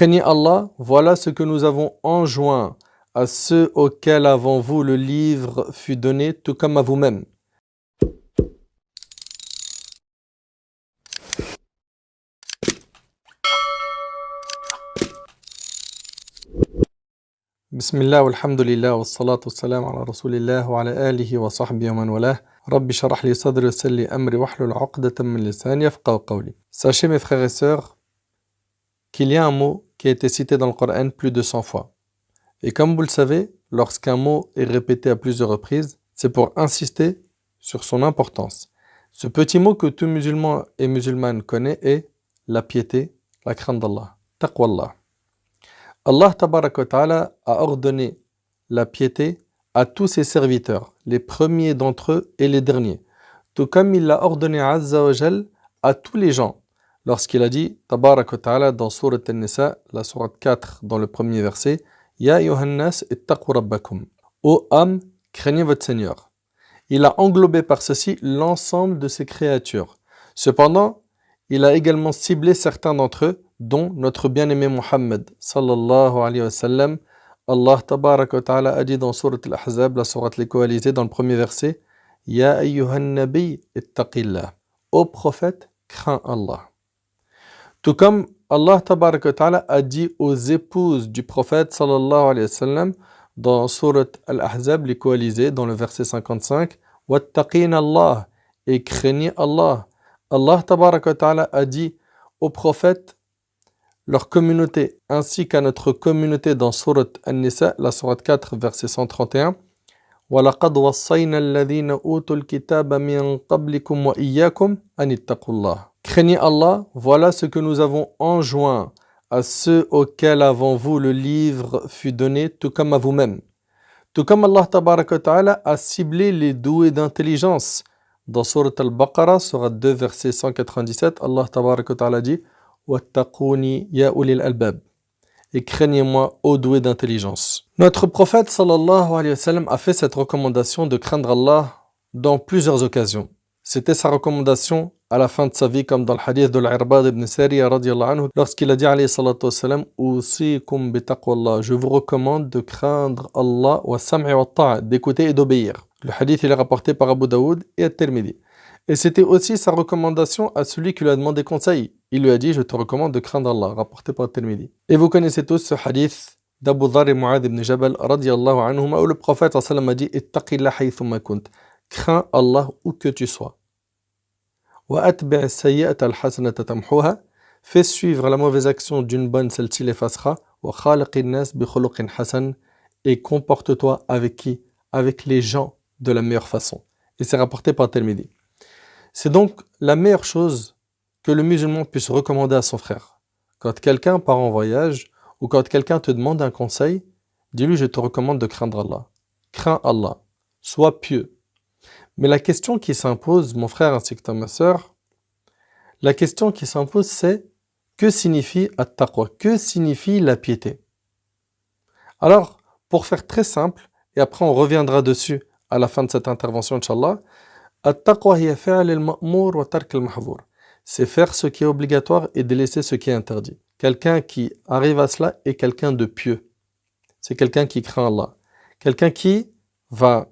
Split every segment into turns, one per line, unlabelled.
Craignez Allah, voilà ce que nous avons enjoint à ceux auxquels avant vous le livre fut donné, tout comme à vous-même. Bismillah, walhamdulillah, wassalatu wassalamu ala rasulillah wa ala alihi wa sahbihi wa man walah. Rabbi sharah li sadri wa yassir li amri wahlul 'uqdatan min lisani yafqahu qawli. Sachez mes frères et sœurs qu'il y a un mot qui a été cité dans le Coran plus de 100 fois. Et comme vous le savez, lorsqu'un mot est répété à plusieurs reprises, c'est pour insister sur son importance. Ce petit mot que tout musulman et musulmane connaît est la piété, la crainte d'Allah, taqwallah. Allah tabaraka wa ta'ala a ordonné la piété à tous ses serviteurs, les premiers d'entre eux et les derniers. Tout comme il l'a ordonné azza wa jal à tous les gens. Lorsqu'il a dit, tabaraka wa ta'ala, dans Sourate An-Nisa, la sourate 4, dans le premier verset, Ya ayyuhan nas ittaqu rabbakum. Ô âme, craignez votre Seigneur. Il a englobé par ceci l'ensemble de ses créatures. Cependant, il a également ciblé certains d'entre eux, dont notre bien-aimé Muhammad sallallahu alayhi wa sallam. Allah tabaraka wa ta'ala a dit dans Sourate Al-Ahzab, la sourate Les Coalisés, dans le premier verset, Ya ayyuhan nabi ittaqillah. Ô prophète, crains Allah. Tout comme Allah tabaraka wa ta'ala a dit aux épouses du prophète sallallahu alayhi wa sallam dans Sourate Al-Ahzab, Les Coalisés, dans le verset 55, Wattaqina Allah, et craignez Allah. Allah tabaraka wa ta'ala a dit aux prophètes, leur communauté, ainsi qu'à notre communauté dans Sourate An-Nisa, la sourate 4, verset 131, وَلَقَدْ وَصَّيْنَا الَّذِينَ أُوتُوا الْكِتَابَ مِنْ قَبْلِكُمْ وَإِيَّاكُمْ أَنِ اتَّقُوا اللَّهَ. Craignez Allah, voilà ce que nous avons enjoint à ceux auxquels avant vous le livre fut donné, tout comme à vous-même. Tout comme Allah tabaraka wa ta'ala a ciblé les doués d'intelligence. Dans Sourate Al-Baqarah, sourate 2, verset 197, Allah tabaraka wa ta'ala dit Wattaquni ya ulil albab. Et craignez-moi, ô doués d'intelligence. Notre prophète sallallahu alayhi wa sallam a fait cette recommandation de craindre Allah dans plusieurs occasions. C'était sa recommandation à la fin de sa vie, comme dans le hadith de l'Irbad ibn Sariya radiyallahu anhu, lorsqu'il a dit alayhi salatu wa sallam Usikum bi taqwallah, je vous recommande de craindre Allah wa sam'i wa ta'a, d'écouter et d'obéir. Le hadith il est rapporté par Abu Daoud et At-Tirmidhi. Et c'était aussi sa recommandation à celui qui lui a demandé conseil. Il lui a dit, je te recommande de craindre Allah, rapporté par At-Tirmidhi. Et vous connaissez tous ce hadith d'Abu Dharr et Mu'adh ibn Jabal radiyallahu anhuma, où le prophète sallallahu alayhi wa sallam a dit Ittaqillah haythumma kunt, crains Allah où que tu sois. Wa atbi' as-sayyi'ata al-hasanata tamhuha, fais suivre la mauvaise action d'une bonne, celle-ci l'effacera. Wa khaliqin nas bi khuluqin hasan, et comporte-toi avec qui? Avec les gens de la meilleure façon. Et c'est rapporté par At-Tirmidhi. C'est donc la meilleure chose que le musulman puisse recommander à son frère. Quand quelqu'un part en voyage ou quand quelqu'un te demande un conseil, dis-lui je te recommande de craindre Allah. Crains Allah. Sois pieux. Mais la question qui s'impose, mon frère ainsi que ma sœur, la question qui s'impose c'est que signifie at-taqwa? Que signifie la piété? Alors, pour faire très simple, et après on reviendra dessus à la fin de cette intervention, Inch'Allah, at-taqwa hiya fi'l al-ma'mur wa tark al-mahzur. C'est faire ce qui est obligatoire et délaisser ce qui est interdit. Quelqu'un qui arrive à cela est quelqu'un de pieux. C'est quelqu'un qui craint Allah. Quelqu'un qui va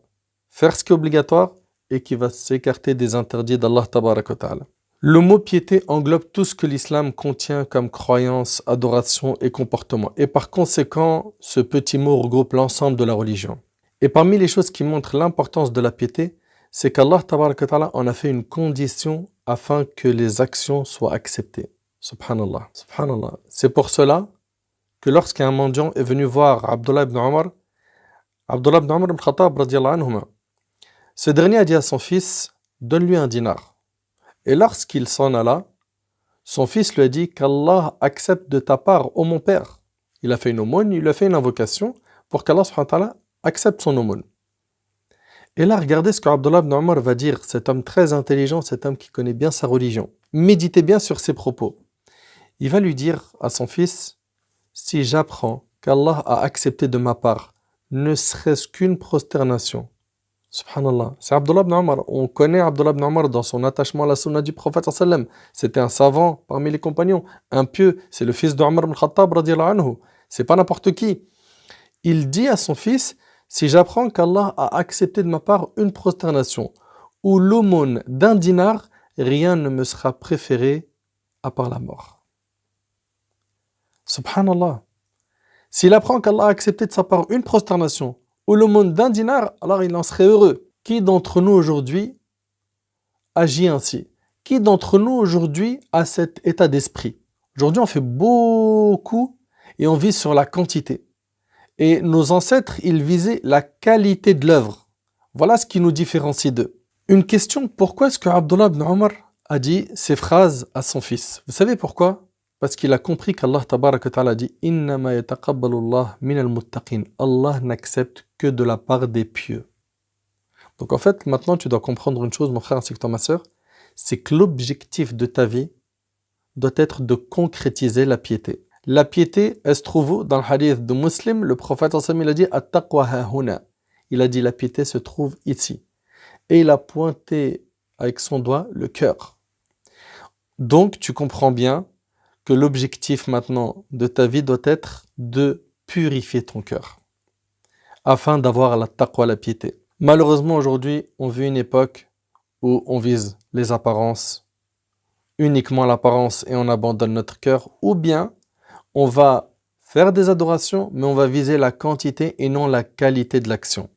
faire ce qui est obligatoire et qui va s'écarter des interdits d'Allah tabaraka wa ta'ala. Le mot piété englobe tout ce que l'islam contient comme croyance, adoration et comportement. Et par conséquent, ce petit mot regroupe l'ensemble de la religion. Et parmi les choses qui montrent l'importance de la piété, c'est qu'Allah tabaraka wa ta'ala en a fait une condition afin que les actions soient acceptées. Subhanallah. Subhanallah. C'est pour cela que lorsqu'un mendiant est venu voir Abdullah ibn Umar ibn Khattab radiyallahu anhuma, ce dernier a dit à son fils, donne-lui un dinar. Et lorsqu'il s'en alla, son fils lui a dit qu'Allah accepte de ta part, ô mon père. Il a fait une aumône, il lui a fait une invocation pour qu'Allah subhanahu wa ta'ala accepte son aumône. Et là, regardez ce qu'Abdullah ibn Umar va dire, cet homme très intelligent, cet homme qui connaît bien sa religion. Méditez bien sur ses propos. Il va lui dire à son fils, si j'apprends qu'Allah a accepté de ma part, ne serait-ce qu'une prosternation, Subhanallah. C'est Abdullah ibn Omar. On connaît Abdullah ibn Omar dans son attachement à la sunna du prophète sallallahu alayhi wa sallam. C'était un savant parmi les compagnons, un pieux. C'est le fils de Omar ibn Khattab radiyallahu anhu. C'est pas n'importe qui. Il dit à son fils, si j'apprends qu'Allah a accepté de ma part une prosternation ou l'aumône d'un dinar, rien ne me sera préféré à part la mort. Subhanallah. S'il apprend qu'Allah a accepté de sa part une prosternation ou l'aumône d'un dinar, alors il en serait heureux. Qui d'entre nous aujourd'hui agit ainsi? Qui d'entre nous aujourd'hui a cet état d'esprit? Aujourd'hui, on fait beaucoup et on vise sur la quantité. Et nos ancêtres, ils visaient la qualité de l'œuvre. Voilà ce qui nous différencie d'eux. Une question, pourquoi est-ce que Abdullah ibn Omar a dit ces phrases à son fils? Vous savez pourquoi? Parce qu'il a compris qu'Allah tabarak wa ta'ala dit Innama yataqabbalu Allah min al-muttaqin. Allah n'accepte que de la part des pieux. Donc en fait, maintenant tu dois comprendre une chose, mon frère ainsi que toi, ma soeur, c'est que l'objectif de ta vie doit être de concrétiser la piété. La piété, elle se trouve où? Dans le hadith de Muslim, le prophète il a dit At-taqwa hahuna. Il a dit la piété se trouve ici. Et il a pointé avec son doigt le cœur. Donc tu comprends bien que l'objectif maintenant de ta vie doit être de purifier ton cœur afin d'avoir la taqwa, la piété. Malheureusement aujourd'hui, on vit une époque où on vise les apparences, uniquement l'apparence et on abandonne notre cœur, ou bien on va faire des adorations, mais on va viser la quantité et non la qualité de l'action.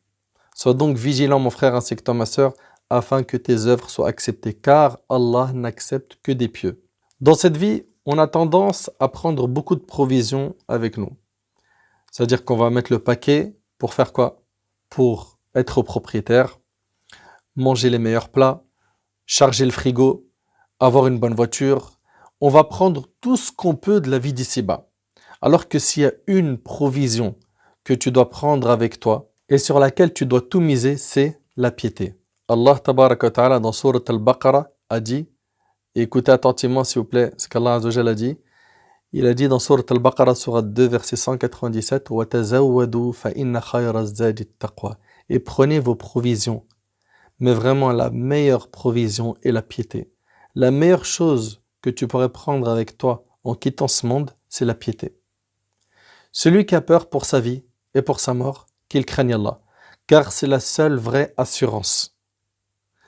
Sois donc vigilant, mon frère ainsi que toi, ma soeur, afin que tes œuvres soient acceptées, car Allah n'accepte que des pieux. Dans cette vie, on a tendance à prendre beaucoup de provisions avec nous. C'est-à-dire qu'on va mettre le paquet pour faire quoi? Pour être propriétaire, manger les meilleurs plats, charger le frigo, avoir une bonne voiture. On va prendre tout ce qu'on peut de la vie d'ici-bas. Alors que s'il y a une provision que tu dois prendre avec toi et sur laquelle tu dois tout miser, c'est la piété. Allah tabaraka wa ta'ala dans Surat al-Baqarah a dit, et écoutez attentivement s'il vous plaît ce qu'Allah Azza wa Jalla a dit. Il a dit dans Surat al-Baqarah, Surat 2, verset 197, وَتَزَوَّدُوا فَإِنَّ خَيْرَ الزَّادِ التَّقْوَى. Et prenez vos provisions. Mais vraiment, la meilleure provision est la piété. La meilleure chose que tu pourrais prendre avec toi en quittant ce monde, c'est la piété. Celui qui a peur pour sa vie et pour sa mort, qu'il craigne Allah. Car c'est la seule vraie assurance.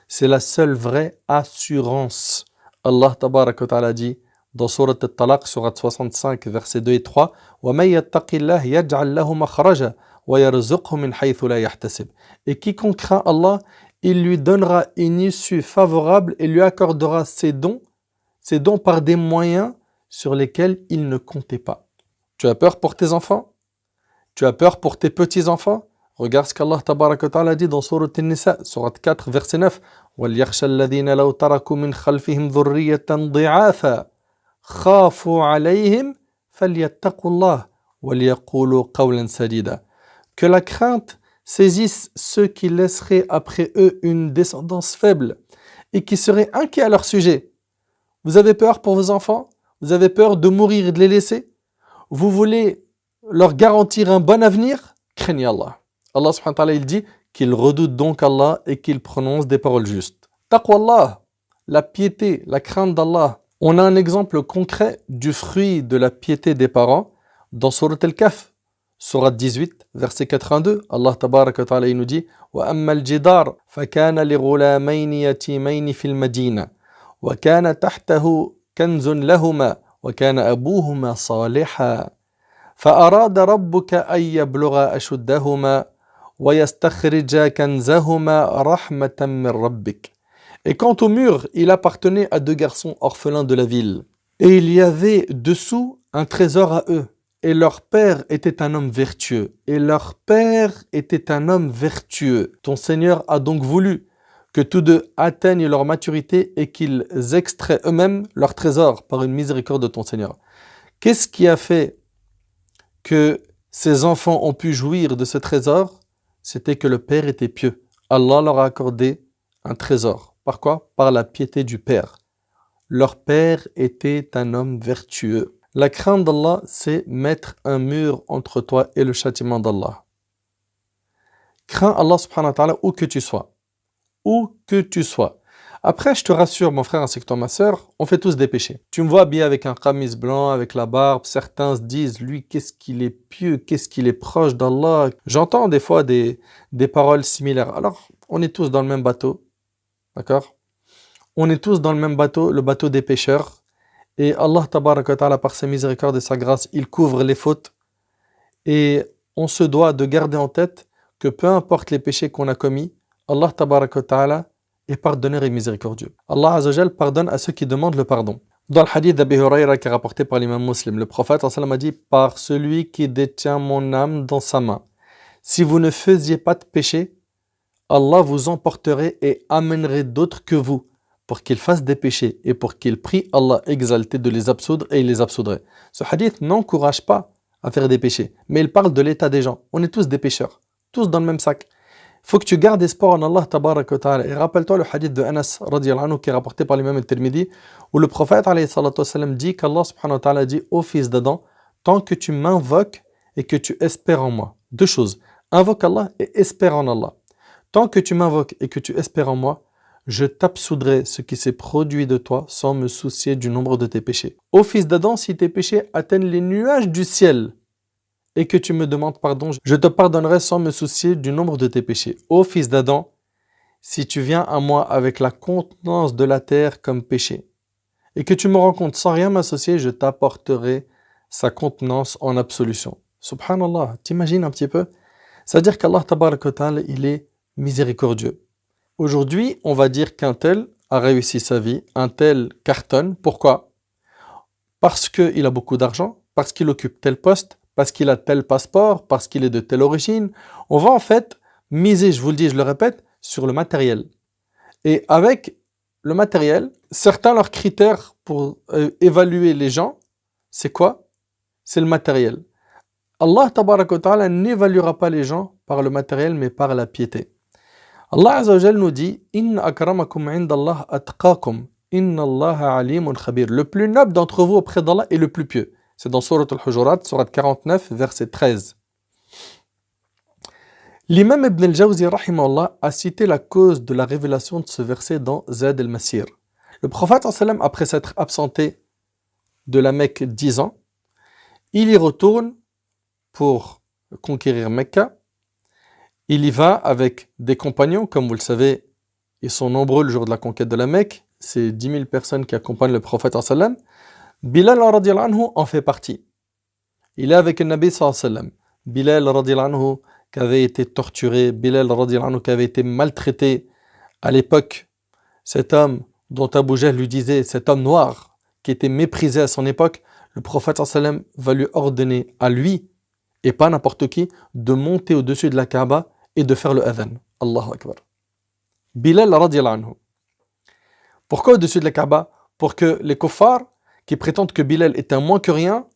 C'est la seule vraie assurance. Allah tabarak wa ta'ala dit dans Surat al-Talaq, Surat 65, versets 2 et 3, وَمَن يَتَّقِ اللَّهِ يَجْعَلْ لَهُ مَخْرَجًا وَيَرْزُقْهُ مِنْ حَيْثُ لَا يَحْتَسِبُ. Et quiconque craint Allah, il lui donnera une issue favorable et lui accordera ses dons par des moyens sur lesquels il ne comptait pas. Tu as peur pour tes enfants? Tu as peur pour tes petits-enfants? Regarde ce qu'Allah tabarak wa ta'ala dit dans Surat An-Nisa, Surat 4, verset 9. وَلْيَخْشَى الَّذِينَ لَوْ تَرَكُوا مِنْ خَلْفِهِمْ ذُرِّيَّةً ضِعَافًا خَافُوا عَلَيْهِمْ فَلْيَتَّقُوا اللَّهَ وَلْيَقُولُوا قَوْلًا سَدِيدًا. Que la crainte saisisse ceux qui laisseraient après eux une descendance faible et qui seraient inquiets à leur sujet. Vous avez peur pour vos enfants? Vous avez peur de mourir et de les laisser? Vous voulez leur garantir un bon avenir? Craignez Allah. Allah subhanahu wa ta'ala, il dit qu'ils redoutent donc Allah et qu'ils prononcent des paroles justes. Taqwa Allah, la piété, la crainte d'Allah. On a un exemple concret du fruit de la piété des parents dans Surat Al-Kahf, Surat 18, verset 82. Allah tabaraka wa ta'ala, il nous dit وَأَمَّا الْجِدَارُ فَكَانَ لِغُلَامَيْنِ يَتِيمَيْنِ فِي الْمَدِينَةِ وَكَانَ تَحْتَهُ كَنْزٌ لَهُمَا وَكَانَ أَبُوهُمَا صَالِحًا فأراد ربك أن يبلغا أشدهما ويستخرجا كنزهما رحمة من ربك. Et quant au mur, il appartenait à deux garçons orphelins de la ville. Et il y avait dessous un trésor à eux. Et leur père était un homme vertueux. Et leur père était un homme vertueux. Ton Seigneur a donc voulu que tous deux atteignent leur maturité et qu'ils extraient eux-mêmes leur trésor par une miséricorde de ton Seigneur. Qu'est-ce qui a fait que ces enfants ont pu jouir de ce trésor? C'était que le père était pieux. Allah leur a accordé un trésor. Par quoi? Par la piété du père. Leur père était un homme vertueux. La crainte d'Allah, c'est mettre un mur entre toi et le châtiment d'Allah. Crains Allah subhanahu wa ta'ala où que tu sois. Où que tu sois. Après, je te rassure, mon frère ainsi que toi, ma sœur, on fait tous des péchés. Tu me vois habillé avec un qamis blanc, avec la barbe. Certains se disent, lui, qu'est-ce qu'il est pieux, qu'est-ce qu'il est proche d'Allah. J'entends des fois des paroles similaires. Alors, on est tous dans le même bateau. D'accord? On est tous dans le même bateau, le bateau des pécheurs. Et Allah, tabaraka wa ta'ala, par sa miséricorde et sa grâce, il couvre les fautes. Et on se doit de garder en tête que peu importe les péchés qu'on a commis, Allah, tabaraka wa ta'ala, est pardonneur et miséricordieux. Allah Azzawajal pardonne à ceux qui demandent le pardon. Dans le hadith d'Abi Huraira qui est rapporté par l'imam Muslim, le prophète a dit « Par celui qui détient mon âme dans sa main, si vous ne faisiez pas de péché, Allah vous emporterait et amènerait d'autres que vous pour qu'ils fassent des péchés et pour qu'ils prient Allah exalté de les absoudre et il les absoudrait. » Ce hadith n'encourage pas à faire des péchés, mais il parle de l'état des gens. On est tous des pécheurs, tous dans le même sac. Il faut que tu gardes espoir en Allah tabarak wa ta'ala. Et rappelle-toi le hadith de Anas radiyallahu anhu qui est rapporté par l'imam al-Tirmidhi où le prophète alayhi salatu wasalam dit qu'Allah subhanahu wa ta'ala dit ô fils d'Adam, tant que tu m'invoques et que tu espères en moi. Deux choses. Invoque Allah et espère en Allah. Tant que tu m'invoques et que tu espères en moi, je t'absoudrai ce qui s'est produit de toi sans me soucier du nombre de tes péchés. Ô fils d'Adam, si tes péchés atteignent les nuages du ciel, et que tu me demandes pardon, je te pardonnerai sans me soucier du nombre de tes péchés. Ô fils d'Adam, si tu viens à moi avec la contenance de la terre comme péché, et que tu me rencontres sans rien m'associer, je t'apporterai sa contenance en absolution. Subhanallah, t'imagines un petit peu? C'est-à-dire qu'Allah tabaraka wa ta'ala, il est miséricordieux. Aujourd'hui, on va dire qu'un tel a réussi sa vie, un tel cartonne. Pourquoi? Parce qu'il a beaucoup d'argent, parce qu'il occupe tel poste, parce qu'il a tel passeport, parce qu'il est de telle origine. On va en fait miser, je vous le dis, je le répète, sur le matériel. Et avec le matériel, certains leurs critères pour évaluer les gens, c'est quoi? C'est le matériel. Allah tabaraka wa ta'ala n'évaluera pas les gens par le matériel, mais par la piété. Allah Azza wa Jal nous dit Inna akramakum indallah atqakum, inna Allah alimun khabir. Le plus noble d'entre vous auprès d'Allah est le plus pieux. C'est dans Surat al-Hujurat, Surat 49, verset 13. L'imam Ibn al-Jawzi rahimahullah a cité la cause de la révélation de ce verset dans Zad al-Masir. Le prophète après s'être absenté de la Mecque 10 ans, il y retourne pour conquérir Mecca. Il y va avec des compagnons, comme vous le savez, ils sont nombreux le jour de la conquête de la Mecque. C'est 10 000 personnes qui accompagnent le prophète sallam. Bilal radiyallahu anhu en fait partie. Il est avec le Nabi sallallahu alayhi wa sallam. Bilal radiyallahu anhu qui avait été torturé, Bilal radiyallahu anhu qui avait été maltraité à l'époque. Cet homme dont Abu Jahl lui disait, cet homme noir qui était méprisé à son époque, le prophète sallallahu alayhi wa sallam va lui ordonner à lui, et pas n'importe qui, de monter au-dessus de la Kaaba et de faire le adhan. Allahu Akbar. Bilal radiyallahu anhu. Pourquoi au-dessus de la Kaaba? Pour que les kuffars qui prétendent que Bilal est un moins que rien,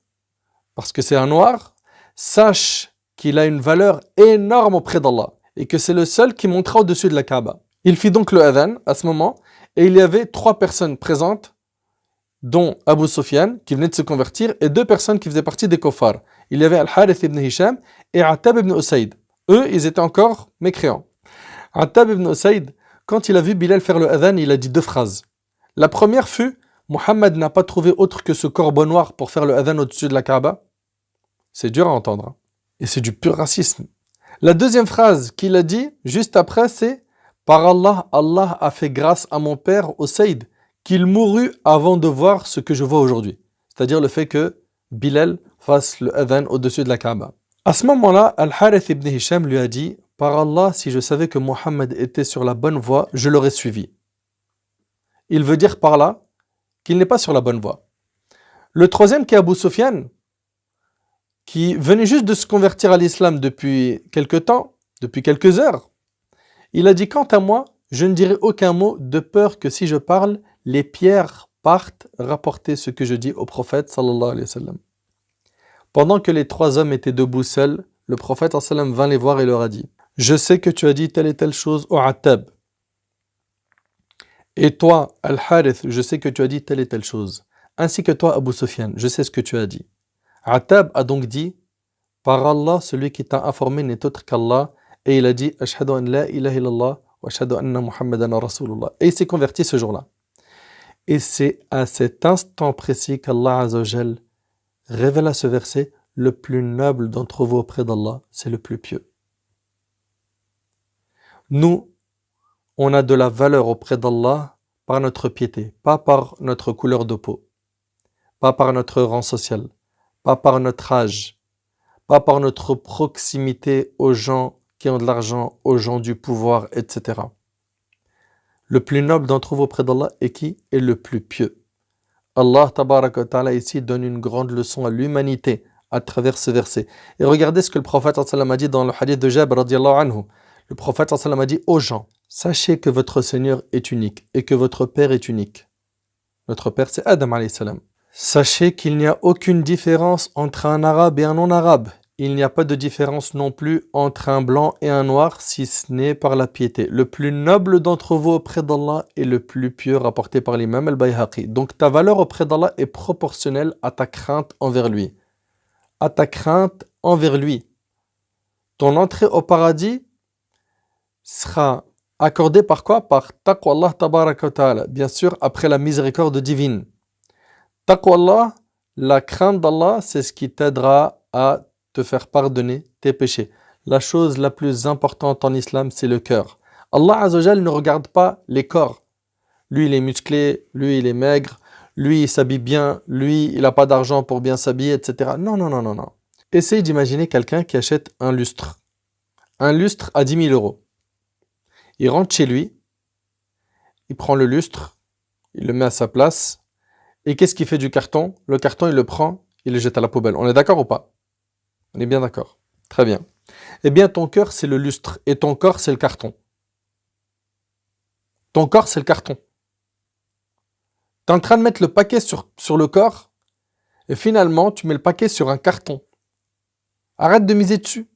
parce que c'est un noir, sachent qu'il a une valeur énorme auprès d'Allah et que c'est le seul qui montera au-dessus de la Kaaba. Il fit donc le adhan à ce moment et il y avait 3 personnes présentes, dont Abu Sufyan qui venait de se convertir et 2 personnes qui faisaient partie des kuffars. Il y avait Al-Harith ibn Hisham et Attab ibn Usayd. Eux, ils étaient encore mécréants. Attab ibn Usayd, quand il a vu Bilal faire le adhan, il a dit 2 phrases. La première fut Muhammad n'a pas trouvé autre que ce corbeau noir pour faire le adhan au-dessus de la Kaaba. C'est dur à entendre. Hein. Et c'est du pur racisme. La deuxième phrase qu'il a dit, juste après, c'est par Allah, Allah a fait grâce à mon père Usayd, qu'il mourut avant de voir ce que je vois aujourd'hui. C'est-à-dire le fait que Bilal fasse le adhan au-dessus de la Kaaba. À ce moment-là, Al-Harith ibn Hisham lui a dit par Allah, si je savais que Muhammad était sur la bonne voie, je l'aurais suivi. Il veut dire par là qu'il n'est pas sur la bonne voie. Le troisième qui est Abu Sufyan, qui venait juste de se convertir à l'islam depuis quelque temps, depuis quelques heures, il a dit quant à moi, je ne dirai aucun mot de peur que si je parle, les pierres partent rapporter ce que je dis au prophète sallallahu alayhi wa sallam. Pendant que les 3 hommes étaient debout seuls, le prophète sallallahu alayhi wa sallam vint les voir et leur a dit je sais que tu as dit telle et telle chose au Attab. Et toi, Al-Harith, je sais que tu as dit telle et telle chose. Ainsi que toi, Abu Sufyan, je sais ce que tu as dit. Attab a donc dit par Allah, celui qui t'a informé n'est autre qu'Allah, et il a dit Ashhadu an la ilaha illallah wa ashhadu anna Muhammadan Rasulullah. Et il s'est converti ce jour-là. Et c'est à cet instant précis qu'Allah Azza wa Jal révèle à ce verset le plus noble d'entre vous auprès d'Allah, c'est le plus pieux. Nous, on a de la valeur auprès d'Allah par notre piété, pas par notre couleur de peau, pas par notre rang social, pas par notre âge, pas par notre proximité aux gens qui ont de l'argent, aux gens du pouvoir, etc. Le plus noble d'entre vous auprès d'Allah est qui? Est le plus pieux. Allah tabaraka wa ta'ala ici donne une grande leçon à l'humanité à travers ce verset. Et regardez ce que le prophète sallallahu alayhi wa sallam a dit dans le hadith de Jabr radiallahu anhu. Le prophète sallallahu alayhi wa sallam a dit aux gens, sachez que votre Seigneur est unique et que votre Père est unique. Notre Père c'est Adam alayhi salam. Sachez qu'il n'y a aucune différence entre un arabe et un non-arabe. Il n'y a pas de différence non plus entre un blanc et un noir, si ce n'est par la piété. Le plus noble d'entre vous auprès d'Allah est le plus pieux, rapporté par l'imam al-Bayhaqi. Donc ta valeur auprès d'Allah est proportionnelle à ta crainte envers lui. À ta crainte envers lui. Ton entrée au paradis sera accordée par quoi? Par taqwa Allah tabaraka wa ta'ala. Bien sûr, après la miséricorde divine. Taqwa Allah, la crainte d'Allah, c'est ce qui t'aidera à te faire pardonner tes péchés. La chose la plus importante en islam, c'est le cœur. Allah Azza wa Jal ne regarde pas les corps. Lui, il est musclé, lui, il est maigre, lui, il s'habille bien, lui, il n'a pas d'argent pour bien s'habiller, etc. Non, non, non, non, non. Essayez d'imaginer quelqu'un qui achète un lustre. Un lustre à 10 000 euros. Il rentre chez lui, il prend le lustre, il le met à sa place, et qu'est-ce qu'il fait du carton? Le carton, il le prend, il le jette à la poubelle. On est d'accord ou pas? On est bien d'accord. Très bien. Eh bien, ton cœur, c'est le lustre. Et ton corps, c'est le carton. Ton corps, c'est le carton. Tu es en train de mettre le paquet sur le corps, et finalement, tu mets le paquet sur un carton. Arrête de miser dessus.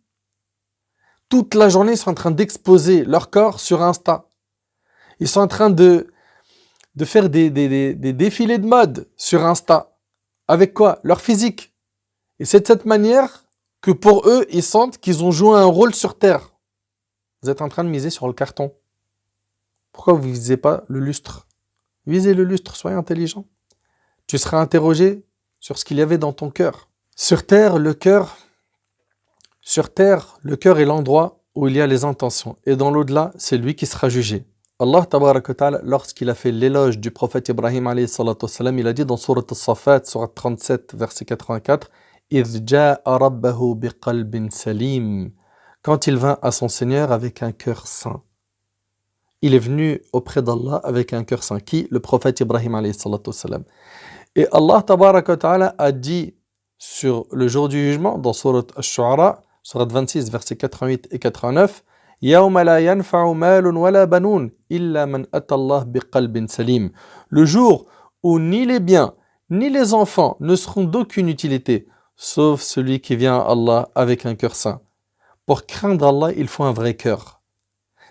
Toute la journée, ils sont en train d'exposer leur corps sur Insta. Ils sont en train de faire des défilés de mode sur Insta. Avec quoi? Leur physique. Et c'est de cette manière que pour eux, ils sentent qu'ils ont joué un rôle sur Terre. Vous êtes en train de miser sur le carton. Pourquoi vous ne visez pas le lustre? Visez le lustre, soyez intelligent. Tu seras interrogé sur ce qu'il y avait dans ton cœur. Sur Terre, le cœur est l'endroit où il y a les intentions. Et dans l'au-delà, c'est lui qui sera jugé. Allah tabaraka wa ta'ala, lorsqu'il a fait l'éloge du prophète Ibrahim alayhi salatu wassalam, il a dit dans Surat As-Safat, Surat 37, verset 84, quand il vint à son Seigneur avec un cœur saint. Il est venu auprès d'Allah avec un cœur saint. Qui? Le prophète Ibrahim alayhi salatu wassalam. Et Allah tabaraka wa ta'ala a dit sur le jour du jugement, dans Surat Ash-Shu'ara, Surat 26, versets 88 et 89, يَوْمَ لَا يَنْفَعُ مَالٌ وَلَا بَنُونَ إِلَّا مَنْ أَتَى اللَّهَ بِقَلْبٍ سَلِيمٍ. Le jour où ni les biens, ni les enfants ne seront d'aucune utilité, sauf celui qui vient à Allah avec un cœur saint. Pour craindre Allah, il faut un vrai cœur.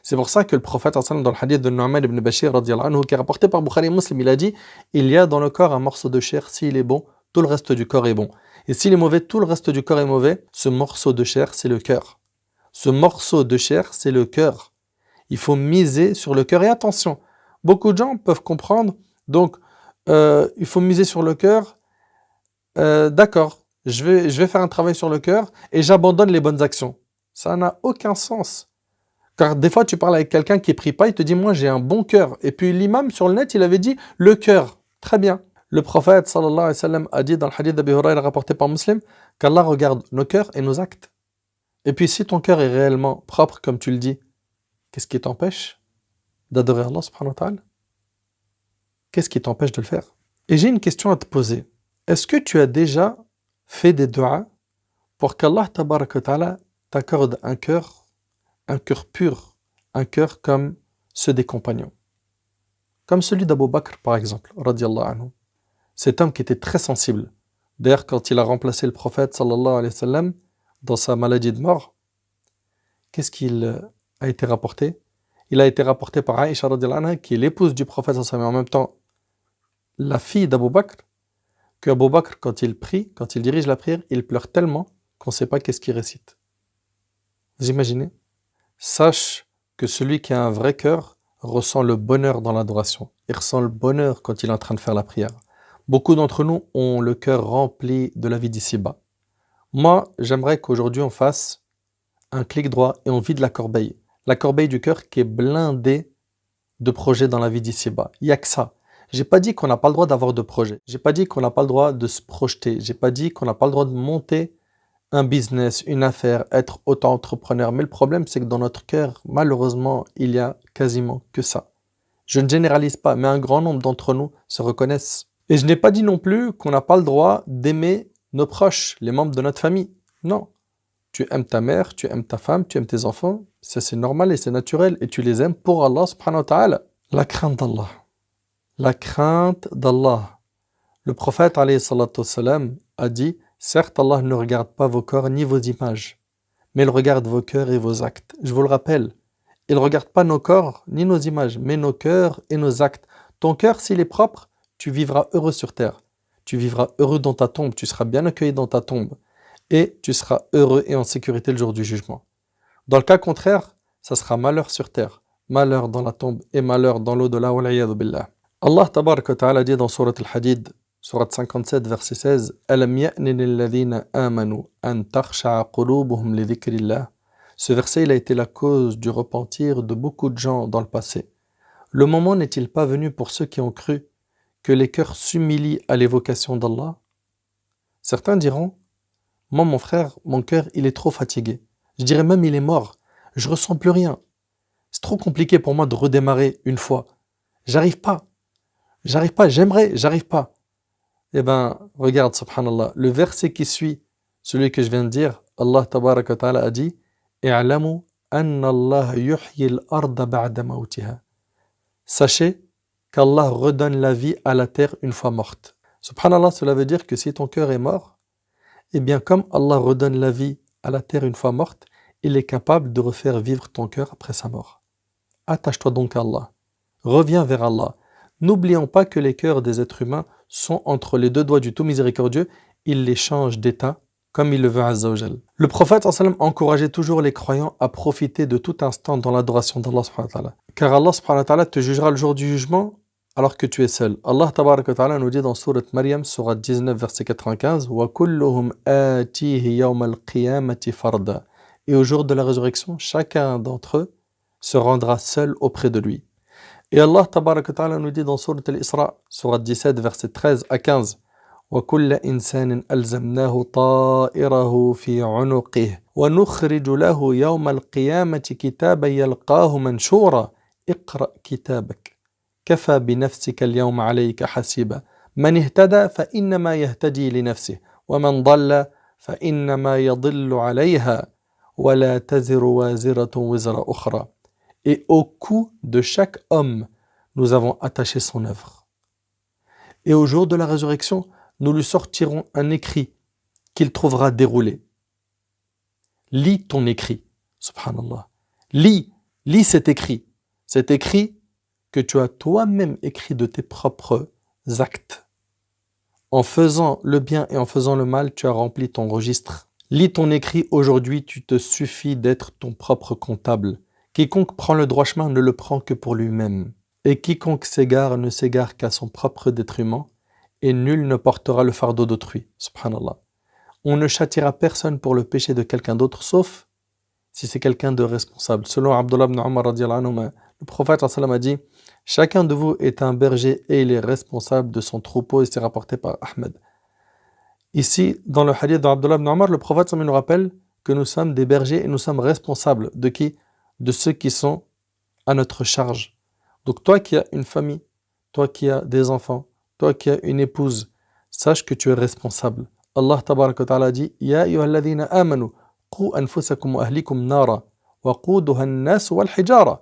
C'est pour ça que le prophète, dans le hadith de Nu'man ibn Bashir, qui est rapporté par Bukhari et Muslim, il a dit, il y a dans le corps un morceau de chair, s'il est bon, tout le reste du corps est bon. Et s'il est mauvais, tout le reste du corps est mauvais. Ce morceau de chair, c'est le cœur. Ce morceau de chair, c'est le cœur. Il faut miser sur le cœur. Et attention, beaucoup de gens peuvent comprendre, donc il faut miser sur le cœur. D'accord, je vais faire un travail sur le cœur et j'abandonne les bonnes actions. Ça n'a aucun sens. Car des fois, tu parles avec quelqu'un qui ne prie pas, il te dit, moi j'ai un bon cœur. Et puis l'imam sur le net, il avait dit, le cœur. Très bien. Le prophète sallallahu alayhi wa sallam a dit dans le hadith d'Abi Hurayra rapporté par Muslim qu'Allah regarde nos cœurs et nos actes. Et puis si ton cœur est réellement propre comme tu le dis, qu'est-ce qui t'empêche d'adorer Allah subhanahu wa ta'ala? Qu'est-ce qui t'empêche de le faire? Et j'ai une question à te poser. Est-ce que tu as déjà fait des du'as pour qu'Allah tabaraka wa ta'ala t'accorde un cœur pur, un cœur comme ceux des compagnons? Comme celui d'Abu Bakr par exemple, radiyallahu anhu. Cet homme qui était très sensible. D'ailleurs, quand il a remplacé le prophète sallallahu alayhi wa sallam dans sa maladie de mort, qu'est-ce qu'il a été rapporté? Il a été rapporté par Aïcha radiyallahu anha, qui est l'épouse du prophète sallallahu alayhi wa sallam, en même temps la fille d'Abu Bakr, que Abu Bakr, quand il prie, quand il dirige la prière, il pleure tellement qu'on ne sait pas qu'est-ce qu'il récite. Vous imaginez? sache que celui qui a un vrai cœur ressent le bonheur dans l'adoration. Il ressent le bonheur quand il est en train de faire la prière. Beaucoup d'entre nous ont le cœur rempli de la vie d'ici-bas. Moi, j'aimerais qu'aujourd'hui on fasse un clic droit et on vide la corbeille. La corbeille du cœur qui est blindée de projets dans la vie d'ici-bas. Il n'y a que ça. J'ai pas dit qu'on n'a pas le droit d'avoir de projets. J'ai pas dit qu'on n'a pas le droit de se projeter. J'ai pas dit qu'on n'a pas le droit de monter un business, une affaire, être auto-entrepreneur. Mais le problème, c'est que dans notre cœur, malheureusement, il y a quasiment que ça. Je ne généralise pas, mais un grand nombre d'entre nous se reconnaissent. Et je n'ai pas dit non plus qu'on n'a pas le droit d'aimer nos proches, les membres de notre famille. Non. Tu aimes ta mère, tu aimes ta femme, tu aimes tes enfants. Ça, c'est normal et c'est naturel. Et tu les aimes pour Allah subhanahu wa ta'ala. La crainte d'Allah. La crainte d'Allah. Le prophète alayhi salatu wassalam, a dit: certes, Allah ne regarde pas vos corps ni vos images, mais il regarde vos cœurs et vos actes. Je vous le rappelle, il ne regarde pas nos corps ni nos images, mais nos cœurs et nos actes. Ton cœur, s'il est propre, tu vivras heureux sur terre. Tu vivras heureux dans ta tombe, tu seras bien accueilli dans ta tombe. Et tu seras heureux et en sécurité le jour du jugement. Dans le cas contraire, ça sera malheur sur terre, malheur dans la tombe et malheur dans l'au-delà. Wal'iyadu billah. Allah tabarak wa ta'ala dit dans Surat Al-Hadid, Surat 57, verset 16, Alam ya'ni lilladhina amanu an takhsha'a qulubuhum li dhikrillah. Ce verset, il a été la cause du repentir de beaucoup de gens dans le passé. Le moment n'est-il pas venu pour ceux qui ont cru que les cœurs s'humilient à l'évocation d'Allah? Certains diront: moi, mon frère, mon cœur, il est trop fatigué. Je dirais même il est mort. Je ressens plus rien. C'est trop compliqué pour moi de redémarrer une fois. J'arrive pas. J'aimerais, j'arrive pas. Eh ben, regarde, subhanallah, le verset qui suit, celui que je viens de dire, Allah tabaraka wa ta'ala a dit: I'lamu anna Allah yuhyi al-arda ba'da mawtiha. Sachez qu'Allah redonne la vie à la terre une fois morte. Subhanallah, cela veut dire que si ton cœur est mort, eh bien, comme Allah redonne la vie à la terre une fois morte, il est capable de refaire vivre ton cœur après sa mort. Attache-toi donc à Allah. Reviens vers Allah. N'oublions pas que les cœurs des êtres humains sont entre les deux doigts du tout miséricordieux. Il les change d'état comme il le veut Azza wa Jal. Le prophète sallam encourageait toujours les croyants à profiter de tout instant dans l'adoration d'Allah subhanahu wa ta'ala. Car Allah subhanahu wa ta'ala te jugera le jour du jugement alors que tu es seul. Allah tabarak wa ta'ala nous dit dans Surat Maryam, Surat 19, verset 95, Wa kulluhum atihi yawm al-qiyamati farda. Et au jour de la résurrection, chacun d'entre eux se rendra seul auprès de lui. Et Allah tabarak wa ta'ala nous dit dans Surat Al-Isra, Surat 17, verset 13 à 15, وَكُلَّ إِنسَانٍ أَلْزَمْنَاهُ طَائِرَهُ فِي عُنُقِهِ وَنُخْرِجُ لَهُ يَوْمَ الْقِيَامَةِ كِتَابًا يَلْقَاهُ مَنْشُورًا اقْرَأْ كِتَابَكَ كَفَى بِنَفْسِكَ الْيَوْمَ عَلَيْكَ حَسِيبًا مَنِ اهْتَدَى فَإِنَّمَا يَهْتَدِي لِنَفْسِهِ وَمَنْ ضَلَّ فَإِنَّمَا يَضِلُّ عَلَيْهَا وَلَا تَزِرُ وَازِرَةٌ وِزْرَ أُخْرَى. Et au cou de chaque homme, nous avons attaché son œuvre. Et au jour de la résurrection, nous lui sortirons un écrit qu'il trouvera déroulé. Lis ton écrit, subhanallah. Lis cet écrit. Cet écrit que tu as toi-même écrit de tes propres actes. En faisant le bien et en faisant le mal, tu as rempli ton registre. Lis ton écrit aujourd'hui, tu te suffis d'être ton propre comptable. Quiconque prend le droit chemin ne le prend que pour lui-même. Et quiconque s'égare ne s'égare qu'à son propre détriment. Et nul ne portera le fardeau d'autrui. Subhanallah. On ne châtiera personne pour le péché de quelqu'un d'autre, sauf si c'est quelqu'un de responsable. Selon Abdullah ibn Umar, le prophète a dit: chacun de vous est un berger et il est responsable de son troupeau, et c'est rapporté par Ahmed. Ici, dans le hadith d'Abdullah ibn Umar, le prophète nous rappelle que nous sommes des bergers et nous sommes responsables de qui? De ceux qui sont à notre charge. Donc toi qui as une famille, toi qui as des enfants, toi qui as une épouse, sache que tu es responsable. Allah tabarak wa ta'ala dit: Ya ayyuhalladhina amanu qu anfusakum wa ahlikum nara wa quduha an-nas wal hijara.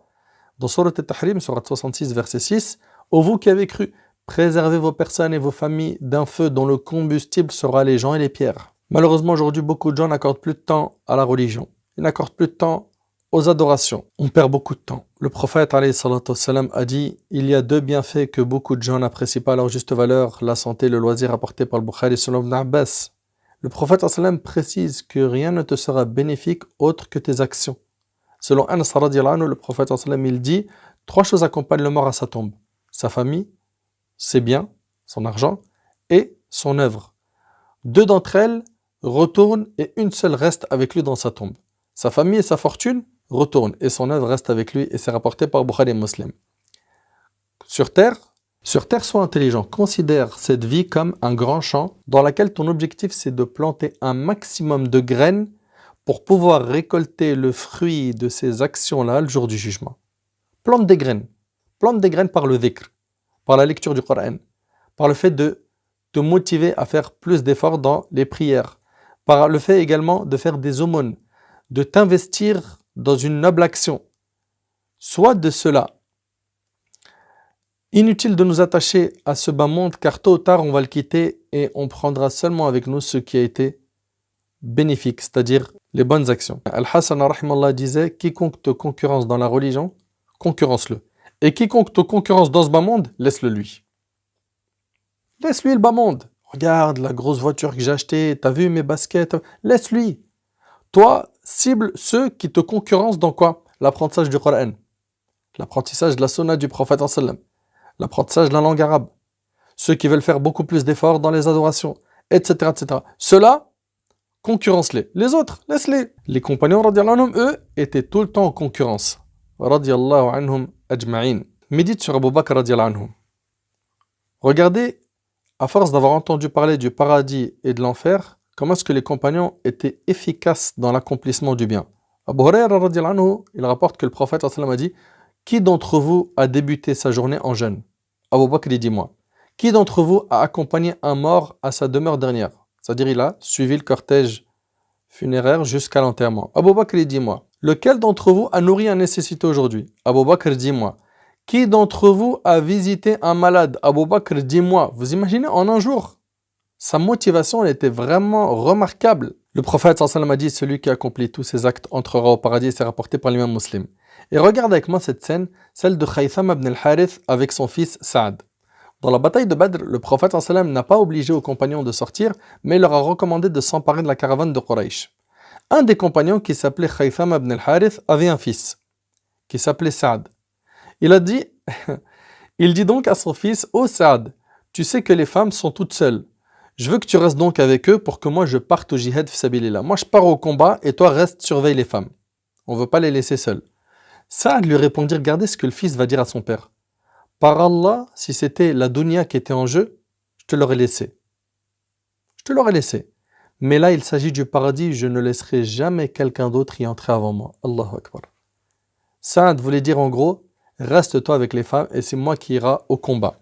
Dans Surat Al-Tahrim, Surat 66, verset 6, ô vous qui avez cru, préservez vos personnes et vos familles d'un feu dont le combustible sera les gens et les pierres. Malheureusement, aujourd'hui, beaucoup de gens n'accordent plus de temps à la religion. Ils n'accordent plus de temps aux adorations. On perd beaucoup de temps. Le prophète alayhi salatu wassalam a dit: il y a deux bienfaits que beaucoup de gens n'apprécient pas à leur juste valeur, la santé et le loisir, rapporté par le Bukhari selon Ibn Abbas. Le prophète sallam précise que rien ne te sera bénéfique autre que tes actions. Selon Anas radiallahu anhu, le prophète sallallahu alayhi wa sallam, il dit, 3 choses accompagnent le mort à sa tombe. Sa famille, ses biens, son argent et son œuvre. 2 d'entre elles retournent et une seule reste avec lui dans sa tombe. Sa famille et sa fortune retournent et son œuvre reste avec lui et c'est rapporté par Bukhari et Muslim. Sur terre, sois intelligent. Considère cette vie comme un grand champ dans lequel ton objectif c'est de planter un maximum de graines pour pouvoir récolter le fruit de ces actions-là le jour du jugement. Plante des graines. Plante des graines par le dhikr, par la lecture du Coran, par le fait de te motiver à faire plus d'efforts dans les prières, par le fait également de faire des aumônes, de t'investir dans une noble action. Sois de cela. Inutile de nous attacher à ce bas monde car tôt ou tard on va le quitter et on prendra seulement avec nous ce qui a été bénéfique, c'est-à-dire les bonnes actions. Al-Hassan rahimallah disait, quiconque te concurrence dans la religion, concurrence-le. Et quiconque te concurrence dans ce bas monde, laisse-le lui. Laisse-lui le bas monde. Regarde la grosse voiture que j'ai achetée, t'as vu mes baskets, laisse-lui. Toi, cible ceux qui te concurrencent dans quoi? L'apprentissage du Coran, l'apprentissage de la sunna du prophète sallam, l'apprentissage de la langue arabe, ceux qui veulent faire beaucoup plus d'efforts dans les adorations, etc. etc. Ceux-là, concurrence-les. Les autres, laisse-les. Les compagnons, radiallahu anhum, eux, étaient tout le temps en concurrence. Radiallahu anhum ajma'in. Médite sur Abu Bakr, radiallahu anhum. Regardez, à force d'avoir entendu parler du paradis et de l'enfer, comment est-ce que les compagnons étaient efficaces dans l'accomplissement du bien. Abu Hurayra, radiallahu anhu, il rapporte que le prophète sallam a dit, qui d'entre vous a débuté sa journée en jeûne? Abu Bakr, il dit moi. Qui d'entre vous a accompagné un mort à sa demeure dernière? C'est-à-dire, il a suivi le cortège funéraire jusqu'à l'enterrement. Abu Bakr, il dit moi. Lequel d'entre vous a nourri un nécessité aujourd'hui? Abu Bakr, dit moi. Qui d'entre vous a visité un malade? Abu Bakr, dit moi. Vous imaginez, en un jour, sa motivation elle était vraiment remarquable. Le prophète sallallahu alayhi wa sallam a dit, celui qui accomplit tous ces actes entrera au paradis, c'est rapporté par l'imam Muslim. Et regarde avec moi cette scène, celle de Khaytham ibn al-Harith avec son fils Saad. Dans la bataille de Badr, le prophète sallallahu alayhi wa sallam n'a pas obligé aux compagnons de sortir, mais il leur a recommandé de s'emparer de la caravane de Quraysh. Un des compagnons qui s'appelait Khaytham ibn al-Harith avait un fils qui s'appelait Saad. Il dit donc à son fils, ô Saad, tu sais que les femmes sont toutes seules. Je veux que tu restes donc avec eux pour que moi je parte au jihad fi sabilillah. Moi je pars au combat et toi reste surveille les femmes. On ne veut pas les laisser seules. Saad lui répondit, regardez ce que le fils va dire à son père. Par Allah, si c'était la dunya qui était en jeu, je te l'aurais laissé. Je te l'aurais laissé. Mais là, il s'agit du paradis, je ne laisserai jamais quelqu'un d'autre y entrer avant moi. Allahu Akbar. Saad voulait dire en gros, reste-toi avec les femmes et c'est moi qui ira au combat.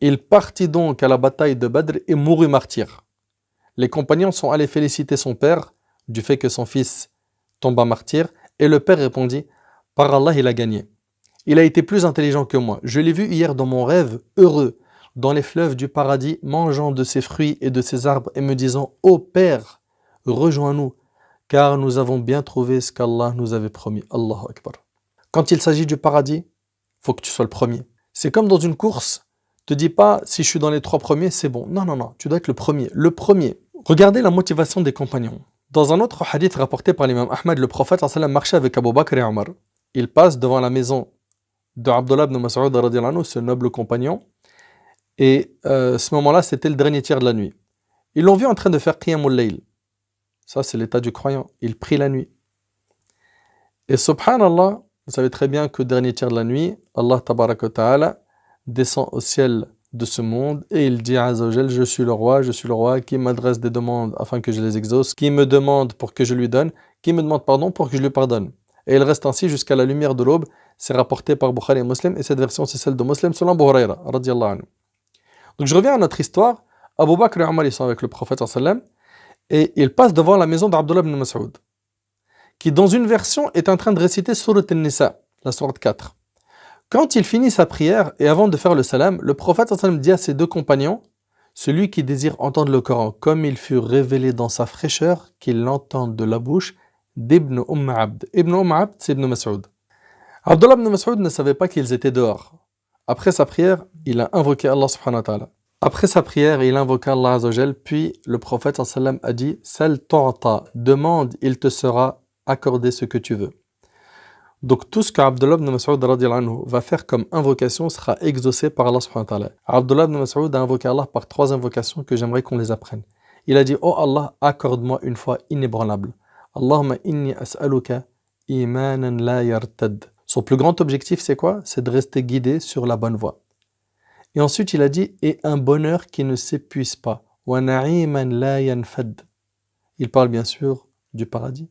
Il partit donc à la bataille de Badr et mourut martyr. Les compagnons sont allés féliciter son père du fait que son fils tomba martyr et le père répondit, par Allah, il a gagné. Il a été plus intelligent que moi. Je l'ai vu hier dans mon rêve, heureux, dans les fleuves du paradis, mangeant de ses fruits et de ses arbres et me disant, ô Père, rejoins-nous, car nous avons bien trouvé ce qu'Allah nous avait promis. Allahu Akbar. Quand il s'agit du paradis, il faut que tu sois le premier. C'est comme dans une course, te dis pas, si je suis dans les 3 premiers, c'est bon. Non, non, non, tu dois être le premier. Le premier. Regardez la motivation des compagnons. Dans un autre hadith rapporté par l'imam Ahmad, le prophète sallallahu alayhi wa sallam marchait avec Abu Bakr et Omar. Il passe devant la maison de Abdullah ibn Mas'ud radiyallahu anhu, ce noble compagnon. Et ce moment-là, c'était le dernier tiers de la nuit. Ils l'ont vu en train de faire Qiyamul Layl. Ça, c'est l'état du croyant. Il prie la nuit. Et subhanallah, vous savez très bien que dernier tiers de la nuit, Allah tabaraka wa ta'ala descend au ciel de ce monde et il dit à Azzawajal, je suis le roi qui m'adresse des demandes afin que je les exauce, qui me demande pour que je lui donne, qui me demande pardon pour que je lui pardonne. Et il reste ainsi jusqu'à la lumière de l'aube. C'est rapporté par Bukhari et Muslim et cette version c'est celle de Muslim selon Abu Hurayra radiyallahu anhu. Donc je reviens à notre histoire. Abu Bakr et Omar ils sont avec le prophète sallam et ils passent devant la maison d'Abdullah ibn Mas'ud qui dans une version est en train de réciter Surat An-Nisa, la sourate 4. Quand il finit sa prière et avant de faire le salam, le prophète sallam dit à ses 2 compagnons, celui qui désire entendre le Coran comme il fut révélé dans sa fraîcheur, qu'il l'entende de la bouche d'Ibn Abd. Ibn Abd, c'est Ibn Mas'ud. Abdullah ibn Mas'ud ne savait pas qu'ils étaient dehors. Après sa prière, il a invoqué Allah subhanahu wa ta'ala. Après sa prière, il invoqua Allah Azzawajal, puis le prophète sallam a dit, Sal tu'ta, demande, il te sera accordé ce que tu veux. Donc tout ce qu'Abdullah ibn Mas'ud radiyallahu anhu va faire comme invocation sera exaucé par Allah subhanahu wa ta'ala. Abdullah ibn Mas'ud a invoqué Allah par 3 invocations que j'aimerais qu'on les apprenne. Il a dit: Oh Allah, accorde-moi une foi inébranlable. Allahumma inni as'aluka imanan la yartad. Son plus grand objectif, c'est quoi? C'est de rester guidé sur la bonne voie. Et ensuite, il a dit: et un bonheur qui ne s'épuise pas. Wa na'iman la yanfad. Il parle bien sûr du paradis.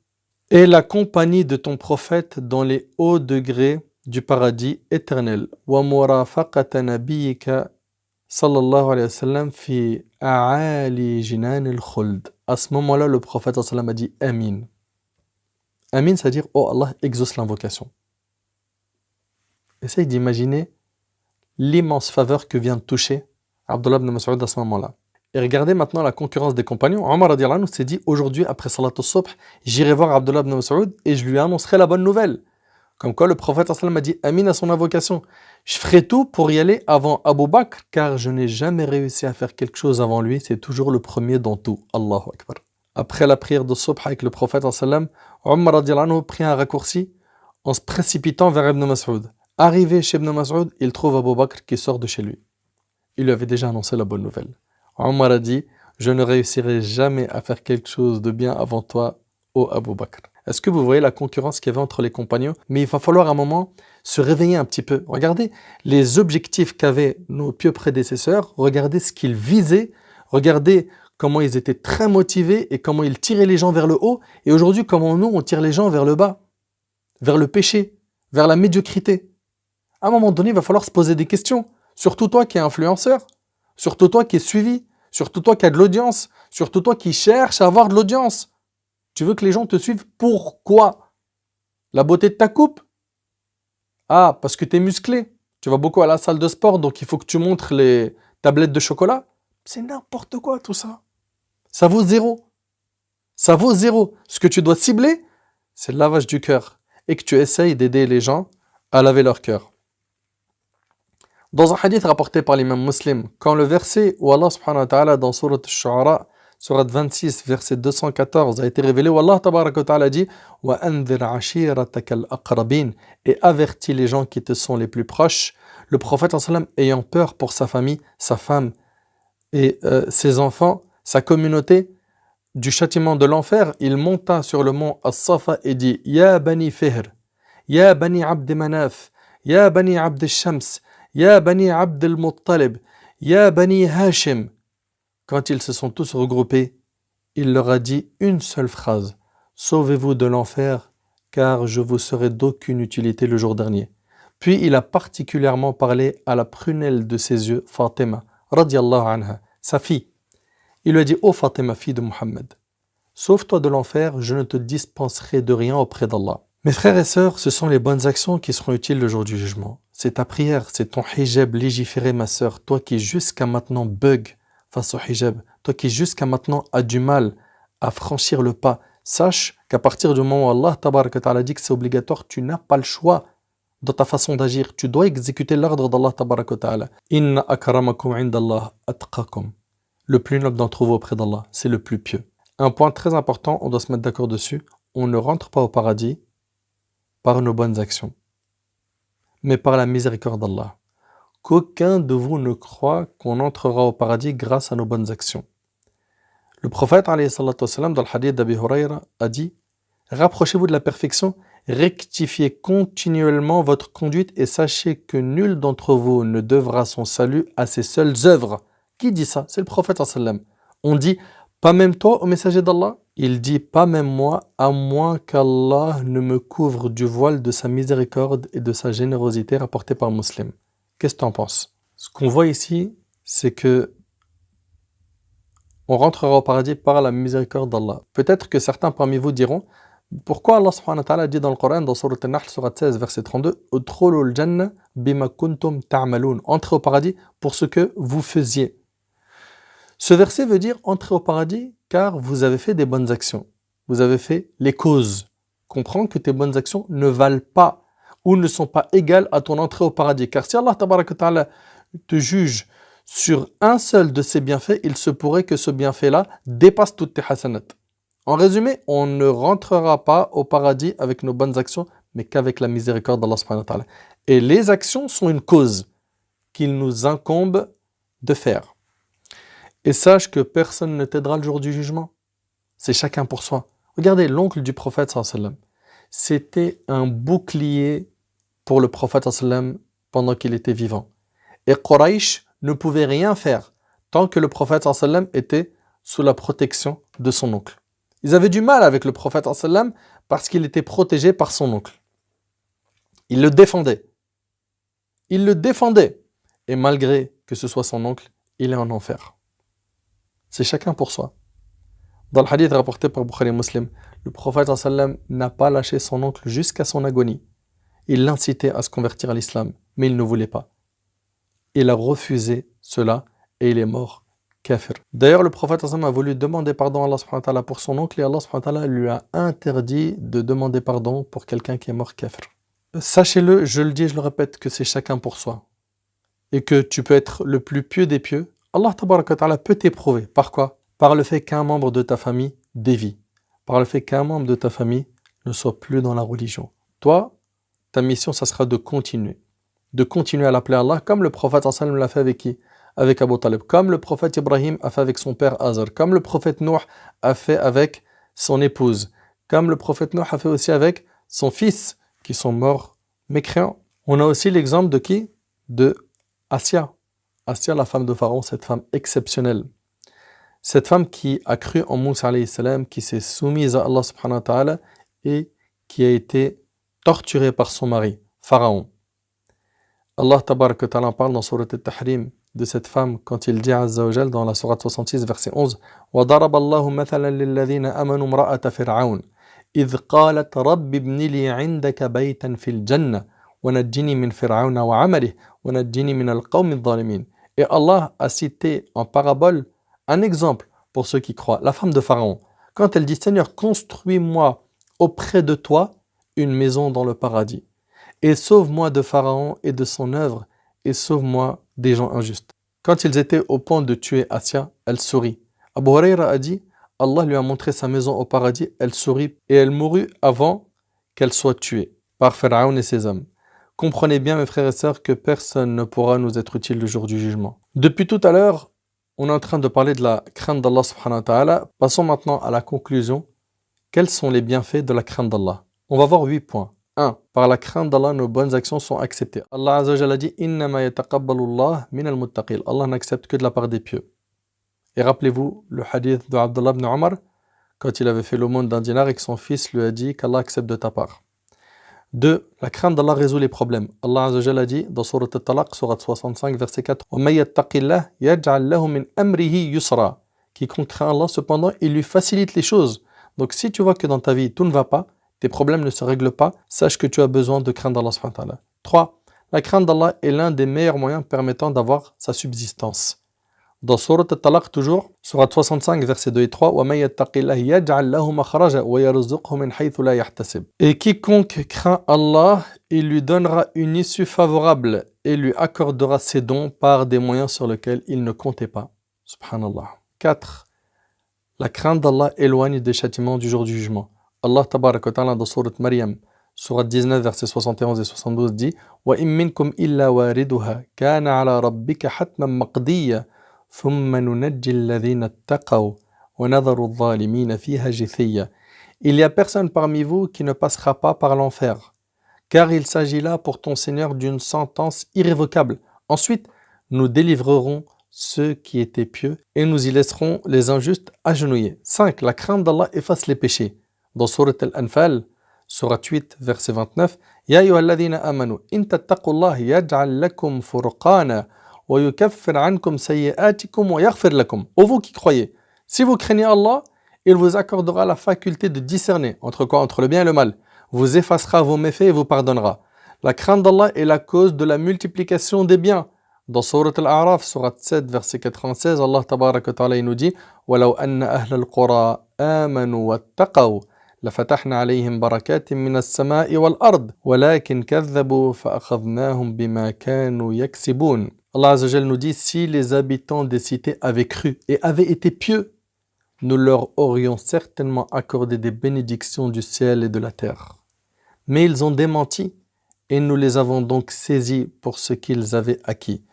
Et la compagnie de ton prophète dans les hauts degrés du paradis éternel. Wa murafaqata nabiyyika sallallahu alayhi wa sallam fi a'ali jinan al-khuld. À ce moment-là, le prophète sallallahu alayhi wa sallam a dit Amin. Amin, c'est-à-dire oh Allah, exauce l'invocation. Essaye d'imaginer l'immense faveur que vient de toucher Abdullah ibn Mas'ud à ce moment-là. Et regardez maintenant la concurrence des compagnons. Omar radiyallahu anhu s'est dit: aujourd'hui, après Salat al-Subh, j'irai voir Abdullah ibn Mas'ud et je lui annoncerai la bonne nouvelle. Comme quoi le prophète sallallahu alayhi wa sallam a dit Amin à son invocation. Je ferai tout pour y aller avant Abu Bakr, car je n'ai jamais réussi à faire quelque chose avant lui. C'est toujours le premier dans tout. Allahu Akbar. Après la prière de Subh avec le prophète sallallahu alayhi wa sallam, Omar radiyallahu anhu prit un raccourci en se précipitant vers Ibn Mas'ud. Arrivé chez Ibn Mas'ud, il trouve Abu Bakr qui sort de chez lui. Il lui avait déjà annoncé la bonne nouvelle. Omar a dit: je ne réussirai jamais à faire quelque chose de bien avant toi, ô Abu Bakr. Est-ce que vous voyez la concurrence qu'il y avait entre les compagnons? Mais il va falloir à un moment se réveiller un petit peu. Regardez les objectifs qu'avaient nos pieux prédécesseurs, regardez ce qu'ils visaient, regardez comment ils étaient très motivés et comment ils tiraient les gens vers le haut. Et aujourd'hui, comment nous, on tire les gens vers le bas, vers le péché, vers la médiocrité. À un moment donné, il va falloir se poser des questions. Surtout toi qui es influenceur, surtout toi qui es suivi, surtout toi qui as de l'audience, surtout toi qui cherches à avoir de l'audience. Tu veux que les gens te suivent, pourquoi? La beauté de ta coupe? Ah, parce que tu es musclé. Tu vas beaucoup à la salle de sport, donc il faut que tu montres les tablettes de chocolat. C'est n'importe quoi tout ça. Ça vaut zéro. Ça vaut zéro. Ce que tu dois cibler, c'est le lavage du cœur. Et que tu essayes d'aider les gens à laver leur cœur. Dans un hadith rapporté par l'imam Muslim, quand le verset où Allah subhanahu wa ta'ala dans Surat al-Shu'ara, Surat 26, verset 214 a été révélé, où Allah tabaraka wa ta'ala dit wa anzir ashiratakal aqrabin, et avertis les gens qui te sont les plus proches. Le prophète sallam ayant peur pour sa famille, sa femme et ses enfants, sa communauté du châtiment de l'enfer, il monta sur le mont As-Safa et dit: Ya bani Fihr, Ya bani Abd Manaf, Ya bani Abd Shams, Ya bani Abd al-Muttalib, Ya bani Hashim. Quand ils se sont tous regroupés, il leur a dit une seule phrase: sauvez-vous de l'enfer, car je vous serai d'aucune utilité le jour dernier. Puis il a particulièrement parlé à la prunelle de ses yeux, Fatima, radiyallahu anha, sa fille. Il lui a dit: ô Fatima, fille de Muhammad, sauve-toi de l'enfer, je ne te dispenserai de rien auprès d'Allah. Mes frères et sœurs, ce sont les bonnes actions qui seront utiles le jour du jugement. C'est ta prière, c'est ton hijab légiféré, ma sœur, toi qui jusqu'à maintenant bug face au hijab, toi qui jusqu'à maintenant a du mal à franchir le pas. Sache qu'à partir du moment où Allah tabaraka ta'ala dit que c'est obligatoire, tu n'as pas le choix dans ta façon d'agir. Tu dois exécuter l'ordre d'Allah tabaraka ta'ala. Inna akramakum indallah atqakum. Le plus noble d'entre vous auprès d'Allah, c'est le plus pieux. Un point très important, on doit se mettre d'accord dessus. On ne rentre pas au paradis par nos bonnes actions, mais par la miséricorde d'Allah. Qu'aucun de vous ne croit qu'on entrera au paradis grâce à nos bonnes actions. Le prophète, alayhi salatu wassalam, dans le hadith d'Abi Hurayra, a dit: rapprochez-vous de la perfection, rectifiez continuellement votre conduite et sachez que nul d'entre vous ne devra son salut à ses seules œuvres. Qui dit ça? C'est le prophète sallam. On dit: pas même toi, ô messager d'Allah? Il dit: pas même moi, à moins qu'Allah ne me couvre du voile de sa miséricorde et de sa générosité, rapporté par Muslim. Qu'est-ce que tu en penses? Ce qu'on voit ici, c'est que on rentrera au paradis par la miséricorde d'Allah. Peut-être que certains parmi vous diront: pourquoi Allah subhanahu wa ta'ala dit dans le Coran, dans Surat An-Nahl, Surat 16, verset 32, Udkhulul jannah bima kuntum ta'maloun. Entrez au paradis pour ce que vous faisiez. Ce verset veut dire entrez au paradis car vous avez fait des bonnes actions. Vous avez fait les causes. Comprends que tes bonnes actions ne valent pas ou ne sont pas égales à ton entrée au paradis. Car si Allah tabaraka ta'ala te juge sur un seul de ces bienfaits, il se pourrait que ce bienfait-là dépasse toutes tes hasanat. En résumé, on ne rentrera pas au paradis avec nos bonnes actions, mais qu'avec la miséricorde d'Allah subhanahu wa ta'ala. Et les actions sont une cause qu'il nous incombe de faire. Et sache que personne ne t'aidera le jour du jugement. C'est chacun pour soi. Regardez, l'oncle du prophète sallallahu alayhi wa sallam, c'était un bouclier pour le prophète sallallahu alayhi wa sallam pendant qu'il était vivant. Et Quraysh ne pouvait rien faire tant que le prophète sallallahu alayhi wa sallam était sous la protection de son oncle. Ils avaient du mal avec le prophète sallallahu alayhi wa sallam parce qu'il était protégé par son oncle. Il le défendait. Il le défendait. Et malgré que ce soit son oncle, il est en enfer. C'est chacun pour soi. Dans le hadith rapporté par Bukhari et Muslim, le prophète sallallahu alayhi wa sallam n'a pas lâché son oncle jusqu'à son agonie. Il l'incitait à se convertir à l'islam, mais il ne voulait pas. Il a refusé cela et il est mort kafir. D'ailleurs, le prophète sallallahu alayhi wa sallam a voulu demander pardon à Allah subhanahu wa ta'ala pour son oncle et Allah subhanahu wa ta'ala lui a interdit de demander pardon pour quelqu'un qui est mort kafir. Sachez-le, je le dis et je le répète, que c'est chacun pour soi. Et que tu peux être le plus pieux des pieux. Allah tabaraka wa ta'ala peut t'éprouver. Par quoi? Par le fait qu'un membre de ta famille dévie. Par le fait qu'un membre de ta famille ne soit plus dans la religion. Toi, ta mission, ça sera de continuer. De continuer à l'appeler Allah, comme le prophète sallallahu alayhi wa sallam l'a fait avec qui? Avec Abu Talib. Comme le prophète Ibrahim a fait avec son père Azar. Comme le prophète Nuh a fait avec son épouse. Comme le prophète Nuh a fait aussi avec son fils, qui sont morts mécréants. On a aussi l'exemple de qui? De Assia. Assia, la femme de Pharaon, cette femme exceptionnelle. Cette femme qui a cru en Moussa alayhi salam, qui s'est soumise à Allah subhanahu wa ta'ala et qui a été torturée par son mari, Pharaon. Allah tabaraka wa ta'ala parle dans Surat al-Tahrim de cette femme quand il dit Azza wa Jal dans la Surat 66 verset 11 وَضَرَبَ اللَّهُ مَثَلًا لِلَّذِينَ آمَنُوا امْرَأَةَ فِرْعَوْنَ إِذْ قَالَتْ رَبِّ ابْنِ لِي عِندَكَ بَيْتًا فِي الْجَنَّةِ وَنَجِّنِي مِنْ فِرْعَوْنَ وَعَمَلِهِ وَنَجِّنِي مِنَ الْقَوْمِ الظَّالِمِينَ. Et Allah a cité en parabole un exemple pour ceux qui croient. La femme de Pharaon, quand elle dit Seigneur, construis-moi auprès de toi une maison dans le paradis et sauve-moi de Pharaon et de son œuvre et sauve-moi des gens injustes. Quand ils étaient au point de tuer Assia, elle sourit. Abu Huraira a dit Allah lui a montré sa maison au paradis, elle sourit et elle mourut avant qu'elle soit tuée par Pharaon et ses hommes. Comprenez bien mes frères et sœurs que personne ne pourra nous être utile le jour du jugement. Depuis tout à l'heure, on est en train de parler de la crainte d'Allah subhanahu wa ta'ala. Passons maintenant à la conclusion. Quels sont les bienfaits de la crainte d'Allah? On va voir 8 points. 1. Par la crainte d'Allah, nos bonnes actions sont acceptées. Allah Azza wa Jalla a dit Innama yataqabbalu Allah min al-muttaqil. Allah n'accepte que de la part des pieux. Et rappelez-vous le hadith de Abdullah ibn Omar, quand il avait fait l'aumône d'un dinar et que son fils lui a dit qu'Allah accepte de ta part. 2. La crainte d'Allah résout les problèmes. Allah Azza wa Jalla a dit dans Surat al-Talaq, Surat 65, verset 4 وَمَن يَتَّقِ اللَّهِ يَجْعَلْ لَهُ مِنْ أَمْرِهِ يُسْرًا. Quiconque craint Allah, cependant, il lui facilite les choses. Donc si tu vois que dans ta vie tout ne va pas, tes problèmes ne se règlent pas, sache que tu as besoin de craindre Allah subhanahu wa ta'ala. 3. La crainte d'Allah est l'un des meilleurs moyens permettant d'avoir sa subsistance. Dans Surat al-Talaq toujours, Surat 65, versets 2 et 3, وَمَن يَتَّقِ اللَّهِ يَجْعَلْ لَهُ مَخْرَجًا وَيَرْزُقْهُ مِنْ حَيْثُ لَا يَحْتَسِبُ. Et quiconque craint Allah, il lui donnera une issue favorable et lui accordera ses dons par des moyens sur lesquels il ne comptait pas. Subhanallah. 4. La crainte d'Allah éloigne des châtiments du jour du jugement. Allah tabaraka wa ta'ala dans Surat Maryam, Surat 19, versets 71 et 72 dit وَإِن مِّنكُمْ إِلَّا وَارِدُهَا كَانَ عَلَى رَبِّكَ حَتْمًا مَقْضِيًّا ثُمَّ نُنَجِّي الَّذِينَ اتَّقَوْا وَنَذَرُ الظَّالِمِينَ فِيهَا جِثِيًّا. Il n'y a personne parmi vous qui ne passera pas par l'enfer, car il s'agit là pour ton Seigneur d'une sentence irrévocable. Ensuite, nous délivrerons ceux qui étaient pieux et nous y laisserons les injustes agenouillés. 5. La crainte d'Allah efface les péchés. Dans Surat Al-Anfal, Surat 8, verset 29, Ya ayyuhalladhina amanu, in tattaqullaha yaj'al lakum furqana wa yukaffir ankum sayyi'atikum wa yaghfir lakum. Ô vous qui croyez, si vous craignez Allah, il vous accordera la faculté de discerner entre quoi? Entre le bien et le mal. Vous effacera vos méfaits et vous pardonnera. La crainte d'Allah est la cause de la multiplication des biens. Dans Surat Al-A'raf, Surat 7, verset 96, Allah tabaraka wa ta'ala nous dit وَلَوْ أَنَّ أَهْلَ الْقُرَىٰ آمَنُوا وَاتَّقَوْا لفتحنا عليهم بركات من السماء والأرض ولكن كذبوا فأخذناهم بما كانوا يكسبون. Allah Azza wa Jal nous dit si les habitants des cités avaient cru et avaient été pieux, nous leur aurions certainement accordé des bénédictions du ciel et de la terre. Mais ils ont démenti et nous les avons donc saisis pour ce qu'ils avaient acquis.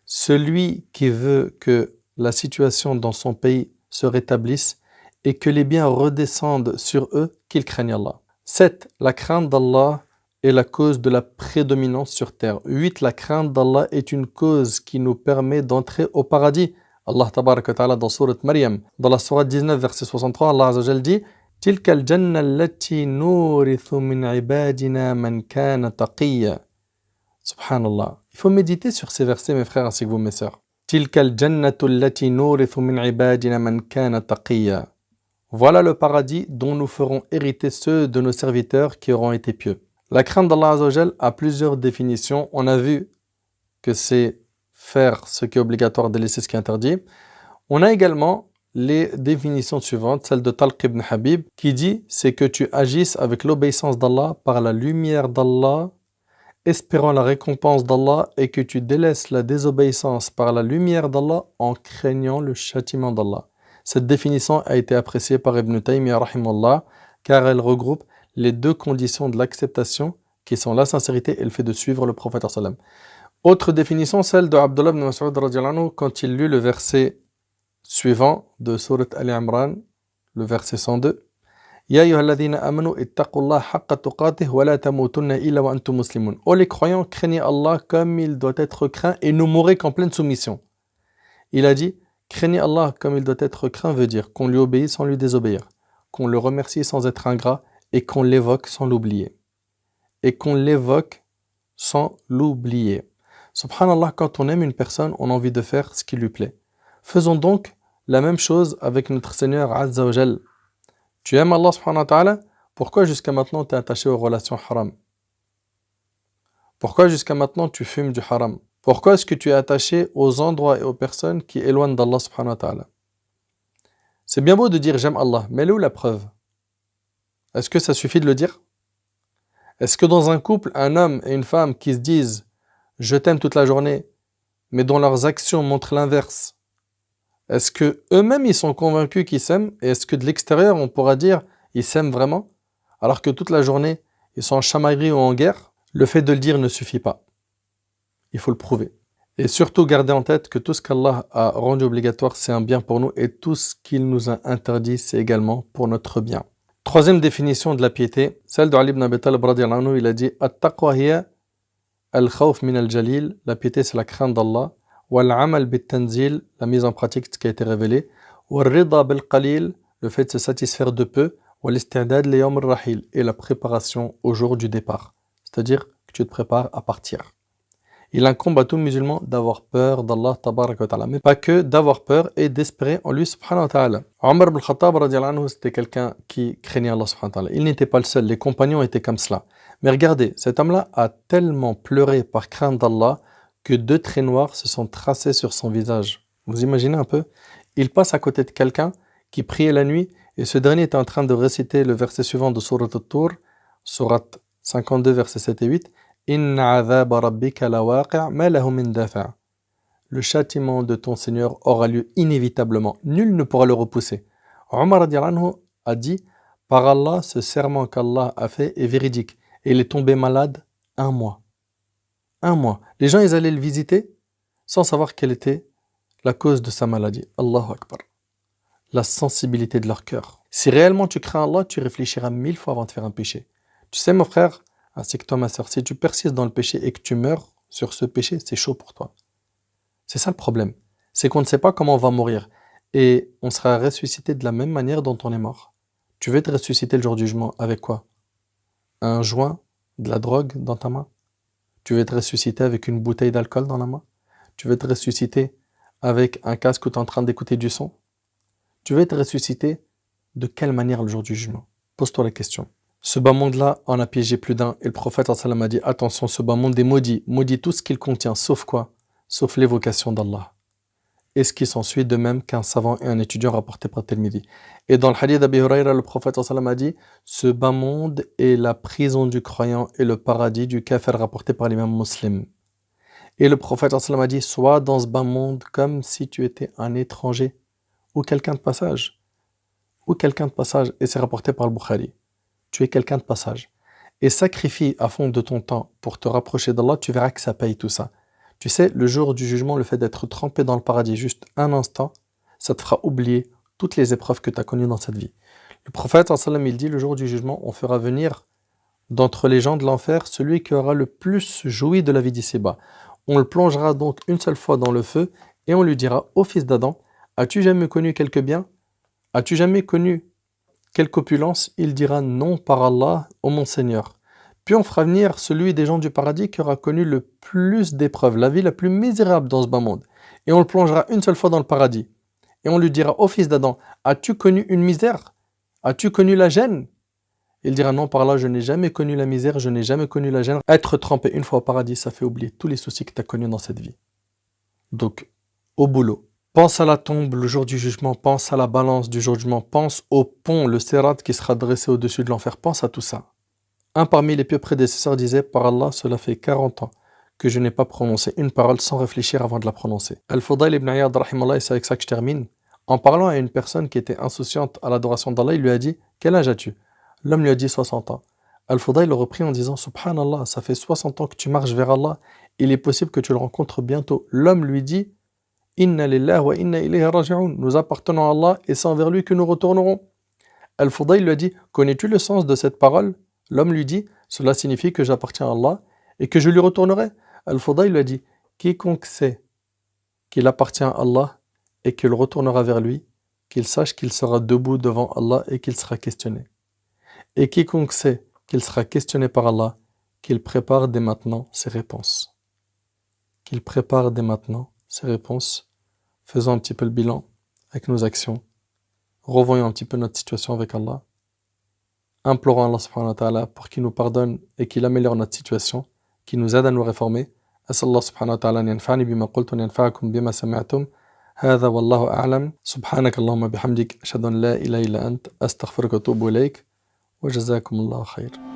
Celui qui veut que la situation dans son pays se rétablisse et que les biens redescendent sur eux, qu'ils craignent Allah. 7. La crainte d'Allah est la cause de la prédominance sur terre. 8. La crainte d'Allah est une cause qui nous permet d'entrer au paradis. Allah tabaraka wa ta'ala dans Surat Maryam, dans la Surat 19, verset 63, Allah Azza wa Jal dit تلك الجنة التي نورث من عبادنا من كان تقيا. Subhanallah. Il faut méditer sur ces versets, mes frères ainsi que vous, mes sœurs. تلك الجنة التي نورث من عبادنا من كان تقيا. Voilà le paradis dont nous ferons hériter ceux de nos serviteurs qui auront été pieux. La crainte d'Allah Azza wa Jal a plusieurs définitions. On a vu que c'est faire ce qui est obligatoire, délaisser ce qui est interdit. On a également les définitions suivantes, celle de Talq ibn Habib, qui dit c'est que tu agisses avec l'obéissance d'Allah par la lumière d'Allah, espérant la récompense d'Allah, et que tu délaisses la désobéissance par la lumière d'Allah en craignant le châtiment d'Allah. Cette définition a été appréciée par Ibn Taymiyyah rahimahullah, car elle regroupe les deux conditions de l'acceptation, qui sont la sincérité et le fait de suivre le prophète sallam. Autre définition, celle de Abdullah ibn Mas'ud radiyallahu anhu, quand il lut le verset suivant de Surat Al-Imran, le verset 102. Ya ayyuhalladhina amanu ittaqullaha haqqa tuqatih wa la tamutunna illa wa antum muslimun. Oh les croyants, craignez Allah comme il doit être craint et ne mourrez qu'en pleine soumission. Il a dit, craignez Allah comme il doit être craint veut dire qu'on lui obéit sans lui désobéir, qu'on le remercie sans être ingrat et qu'on l'évoque sans l'oublier. Et qu'on l'évoque sans l'oublier. Subhanallah, quand on aime une personne, on a envie de faire ce qui lui plaît. Faisons donc la même chose avec notre Seigneur Azza wa Jal. Tu aimes Allah subhanahu wa ta'ala, pourquoi jusqu'à maintenant tu es attaché aux relations haram? Pourquoi jusqu'à maintenant tu fumes du haram? Pourquoi est-ce que tu es attaché aux endroits et aux personnes qui éloignent d'Allah subhanahu wa ta'ala? C'est bien beau de dire j'aime Allah, mais elle est où la preuve? Est-ce que ça suffit de le dire? Est-ce que dans un couple, un homme et une femme qui se disent je t'aime toute la journée, mais dont leurs actions montrent l'inverse, est-ce que eux-mêmes ils sont convaincus qu'ils s'aiment? Et est-ce que de l'extérieur on pourra dire ils s'aiment vraiment? Alors que toute la journée ils sont en chamaillerie ou en guerre? Le fait de le dire ne suffit pas. Il faut le prouver. Et surtout garder en tête que tout ce qu'Allah a rendu obligatoire c'est un bien pour nous et tout ce qu'il nous a interdit c'est également pour notre bien. Troisième définition de la piété, celle de Ali ibn Abi Talib radiyallahu anhu, il a dit At-taqwa hiya al-khawf min al-jalil, la piété c'est la crainte d'Allah. Wal-amal bit-tanzil, la mise en pratique de ce qui a été révélé. Wal-rida bil-qalil, le fait de se satisfaire de peu. Wal-istidad li yawm ar-rahil, et la préparation au jour du départ. C'est-à-dire que tu te prépares à partir. Il incombe à tout musulman d'avoir peur d'Allah tabaraka wa ta'ala, mais pas que d'avoir peur et d'espérer en lui subhanahu wa ta'ala. Omar ibn Khattab radiyallahu anhu, c'était quelqu'un qui craignait Allah subhanahu wa ta'ala. Il n'était pas le seul, les compagnons étaient comme cela. Mais regardez, cet homme-là a tellement pleuré par crainte d'Allah que 2 traits noirs se sont tracés sur son visage. Vous imaginez un peu? Il passe à côté de quelqu'un qui priait la nuit et ce dernier était en train de réciter le verset suivant de Surat At-Tur, Surat 52, versets 7 et 8. Inna adhaba rabbika lawaqi' ma lahu min dafa'. Le châtiment de ton Seigneur aura lieu inévitablement. Nul ne pourra le repousser. Omar radiyallahu anhu a dit, par Allah, ce serment qu'Allah a fait est véridique. Et il est tombé malade 1 mois. 1 mois. Les gens, ils allaient le visiter sans savoir quelle était la cause de sa maladie. Allahu Akbar. La sensibilité de leur cœur. Si réellement tu crains Allah, tu réfléchiras 1000 fois avant de faire un péché. Tu sais, mon frère, ainsi que toi, ma soeur, si tu persistes dans le péché et que tu meurs sur ce péché, c'est chaud pour toi. C'est ça le problème. C'est qu'on ne sait pas comment on va mourir. Et on sera ressuscité de la même manière dont on est mort. Tu veux être ressuscité le jour du jugement avec quoi? Un joint, de la drogue dans ta main? Tu veux être ressuscité avec une bouteille d'alcool dans la main? Tu veux être ressuscité avec un casque où tu es en train d'écouter du son? Tu veux être ressuscité de quelle manière le jour du jugement? Pose-toi la question. Ce bas monde-là en a piégé plus d'un et le prophète sallam a dit attention, ce bas monde est maudit, maudit tout ce qu'il contient, sauf quoi? Sauf l'évocation d'Allah. Et ce qui s'ensuit de même qu'un savant et un étudiant rapporté par Tirmidhi. Et dans le hadith d'Abi Huraira, le prophète sallam a dit ce bas monde est la prison du croyant et le paradis du kafir rapporté par l'imam Muslim. Et le prophète sallam a dit sois dans ce bas monde comme si tu étais un étranger ou quelqu'un de passage. Ou quelqu'un de passage, et c'est rapporté par le Bukhari. Tu es quelqu'un de passage. et sacrifie à fond de ton temps pour te rapprocher d'Allah, tu verras que ça paye tout ça. Tu sais, le jour du jugement, le fait d'être trempé dans le paradis juste un instant, ça te fera oublier toutes les épreuves que tu as connues dans cette vie. Le prophète, sallallahu alayhi wa sallam, il dit, le jour du jugement, on fera venir d'entre les gens de l'enfer celui qui aura le plus joui de la vie d'ici-bas. On le plongera donc une seule fois dans le feu et on lui dira, ô fils d'Adam, as-tu jamais connu quelque bien? As-tu jamais connu quelque opulence? Il dira, non, par Allah, ô mon Seigneur. Puis on fera venir celui des gens du paradis qui aura connu le plus d'épreuves, la vie la plus misérable dans ce bas monde. Et on le plongera une seule fois dans le paradis. Et on lui dira, ô fils d'Adam, as-tu connu une misère? As-tu connu la gêne? Il dira, non, par là, je n'ai jamais connu la misère, je n'ai jamais connu la gêne. Être trempé une fois au paradis, ça fait oublier tous les soucis que tu as connus dans cette vie. Donc, au boulot. Pense à la tombe le jour du jugement, pense à la balance du jour du jugement, pense au pont, le sérat qui sera dressé au-dessus de l'enfer, pense à tout ça. Un parmi les pieux prédécesseurs disait, par Allah, cela fait 40 ans que je n'ai pas prononcé une parole sans réfléchir avant de la prononcer. Al-Fudayl ibn Iyad, rahimallah, et c'est avec ça que je termine, en parlant à une personne qui était insouciante à l'adoration d'Allah, il lui a dit, quel âge as-tu? L'homme lui a dit 60 ans. Al-Fudayl le reprit en disant, subhanallah, ça fait 60 ans que tu marches vers Allah, il est possible que tu le rencontres bientôt. L'homme lui dit, Inna lillahi wa inna ilayhi raji'un. Nous appartenons à Allah et c'est envers lui que nous retournerons. Al-Fudayl lui a dit, connais-tu le sens de cette parole? L'homme lui dit, cela signifie que j'appartiens à Allah et que je lui retournerai. Al-Fudayl lui a dit, quiconque sait qu'il appartient à Allah et qu'il retournera vers lui, qu'il sache qu'il sera debout devant Allah et qu'il sera questionné. Et quiconque sait qu'il sera questionné par Allah, qu'il prépare dès maintenant ses réponses. Qu'il prépare dès maintenant ses réponses. Faisons un petit peu le bilan avec nos actions. Revoyons un petit peu notre situation avec Allah. Implorons Allah subhanahu wa ta'ala pour qu'il nous pardonne et qu'il améliore notre situation, qu'il nous aide à nous réformer. أسأل الله سبحانه وتعالى أن ينفعني بما قلت وأن ينفعكم بما سمعتم. هذا والله أعلم. سبحانك اللهم بحمدك أشهد أن لا إله إلا أنت أستغفرك وأتوب إليك وجزاكم الله خير.